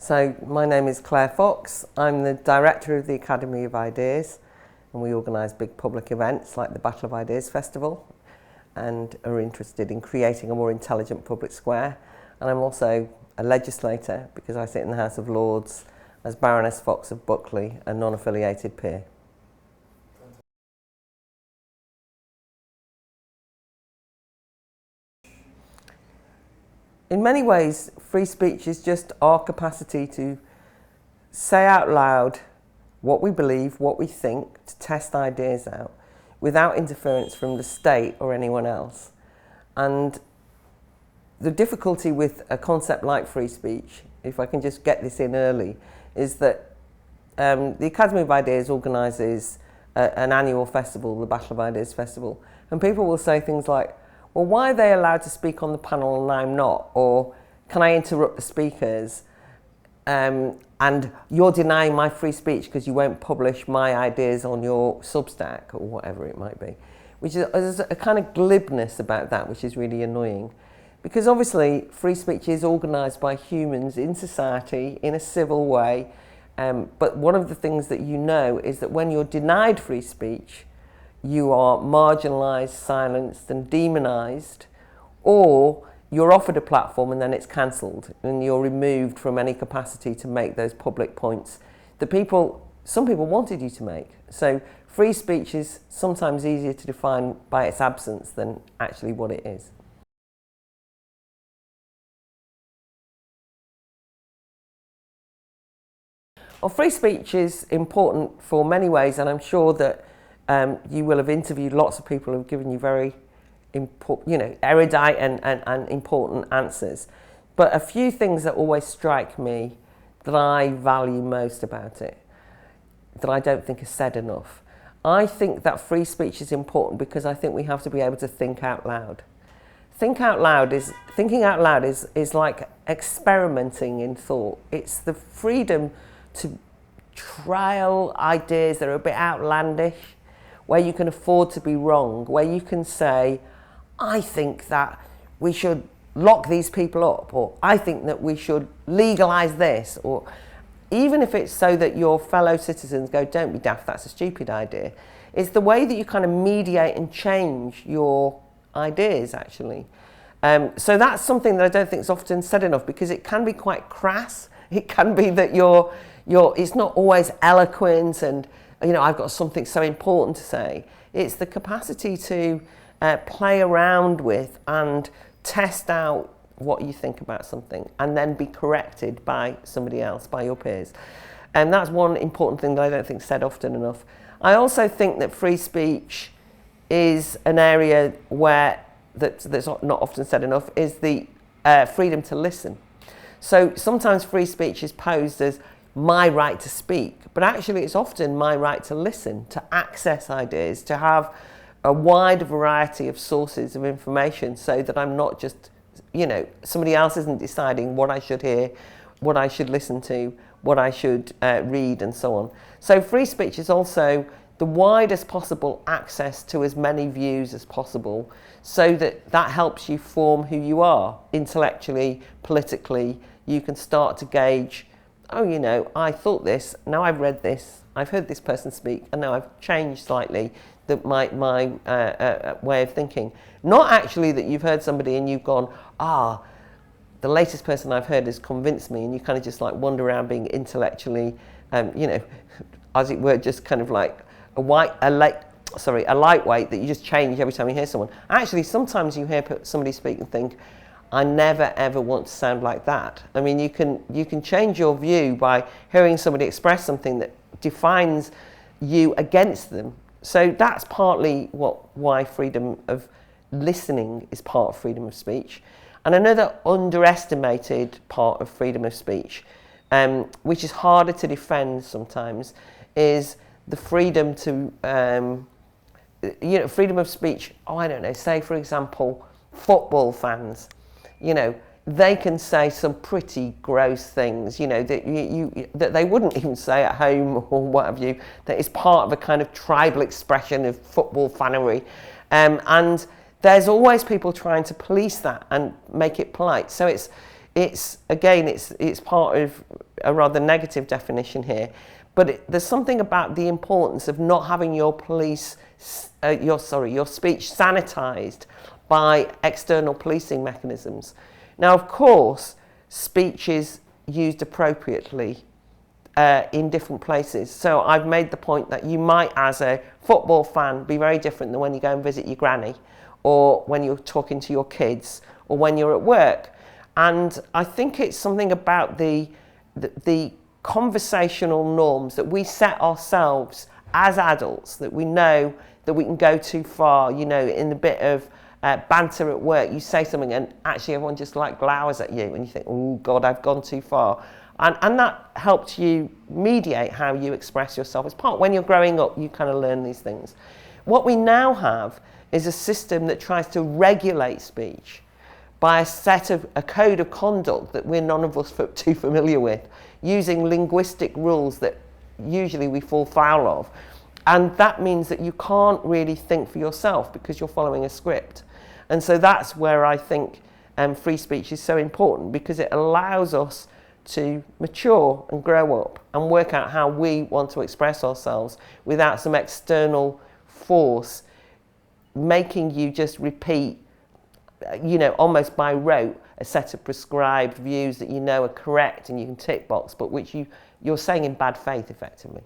So my name is Claire Fox. I'm the director of the Academy of Ideas, and we organise big public events like the Battle of Ideas Festival and are interested in creating a more intelligent public square. And I'm also a legislator because I sit in the House of Lords as Baroness Fox of Buckley, a non-affiliated peer. In many ways, free speech is just our capacity to say out loud what we believe, what we think, to test ideas out without interference from the state or anyone else. And the difficulty with a concept like free speech, if I can just get this in early, is that the Academy of Ideas organises an annual festival, the Battle of Ideas Festival, and people will say things like, well, why are they allowed to speak on the panel and I'm not? Or can I interrupt the speakers? And you're denying my free speech because you won't publish my ideas on your Substack or whatever it might be. Which is there's a kind of glibness about that, which is really annoying. Because obviously free speech is organised by humans in society in a civil way. But one of the things that you know is that when you're denied free speech, you are marginalised, silenced and demonised, or you're offered a platform and then it's cancelled and you're removed from any capacity to make those public points that some people wanted you to make. So free speech is sometimes easier to define by its absence than actually what it is. Well, free speech is important for many ways, and I'm sure that you will have interviewed lots of people who have given you very erudite and important answers. But a few things that always strike me that I value most about it, that I don't think is said enough. I think that free speech is important because I think we have to be able to think out loud. Thinking out loud is like experimenting in thought. It's the freedom to trial ideas that are a bit outlandish, where you can afford to be wrong, where you can say, I think that we should lock these people up, or I think that we should legalise this, or even if it's so that your fellow citizens go, don't be daft, that's a stupid idea. It's the way that you kind of mediate and change your ideas, actually. So that's something that I don't think is often said enough, because it can be quite crass. It can be that it's not always eloquent and, I've got something so important to say. It's the capacity to play around with and test out what you think about something and then be corrected by somebody else, by your peers. And that's one important thing that I don't think is said often enough. I also think that free speech is an area that's not often said enough, is the freedom to listen. So sometimes free speech is posed as my right to speak, but actually it's often my right to listen, to access ideas, to have a wide variety of sources of information so that I'm not just, somebody else isn't deciding what I should hear, what I should listen to, what I should read and so on. So free speech is also the widest possible access to as many views as possible so that helps you form who you are intellectually, politically. You can start to gauge, I thought this, now I've read this, I've heard this person speak, and now I've changed slightly my way of thinking. Not actually that you've heard somebody and you've gone, the latest person I've heard has convinced me, and you kind of just like wander around being intellectually, as it were, just kind of like a lightweight that you just change every time you hear someone. Actually, sometimes you hear somebody speak and think, I never ever want to sound like that. I mean, you can change your view by hearing somebody express something that defines you against them. So that's partly why freedom of listening is part of freedom of speech. And another underestimated part of freedom of speech, which is harder to defend sometimes, is the freedom to, freedom of speech. Say for example, football fans. They can say some pretty gross things, that they wouldn't even say at home or what have you, that is part of a kind of tribal expression of football fanery. And there's always people trying to police that and make it polite. So it's part of a rather negative definition here, but there's something about the importance of not having your your speech sanitized by external policing mechanisms. Now, of course, speech is used appropriately in different places. So I've made the point that you might, as a football fan, be very different than when you go and visit your granny, or when you're talking to your kids, or when you're at work. And I think it's something about the conversational norms that we set ourselves as adults, that we know that we can go too far. You know, in the bit of banter at work, you say something and actually everyone just like glowers at you and you think, oh God, I've gone too far. And that helped you mediate how you express yourself. As part, when you're growing up, you kind of learn these things. What we now have is a system that tries to regulate speech by a code of conduct that we're none of us too familiar with, using linguistic rules that usually we fall foul of. And that means that you can't really think for yourself because you're following a script. And so that's where I think free speech is so important, because it allows us to mature and grow up and work out how we want to express ourselves without some external force making you just repeat, you know, almost by rote, a set of prescribed views that you know are correct and you can tick box, but which you're saying in bad faith, effectively.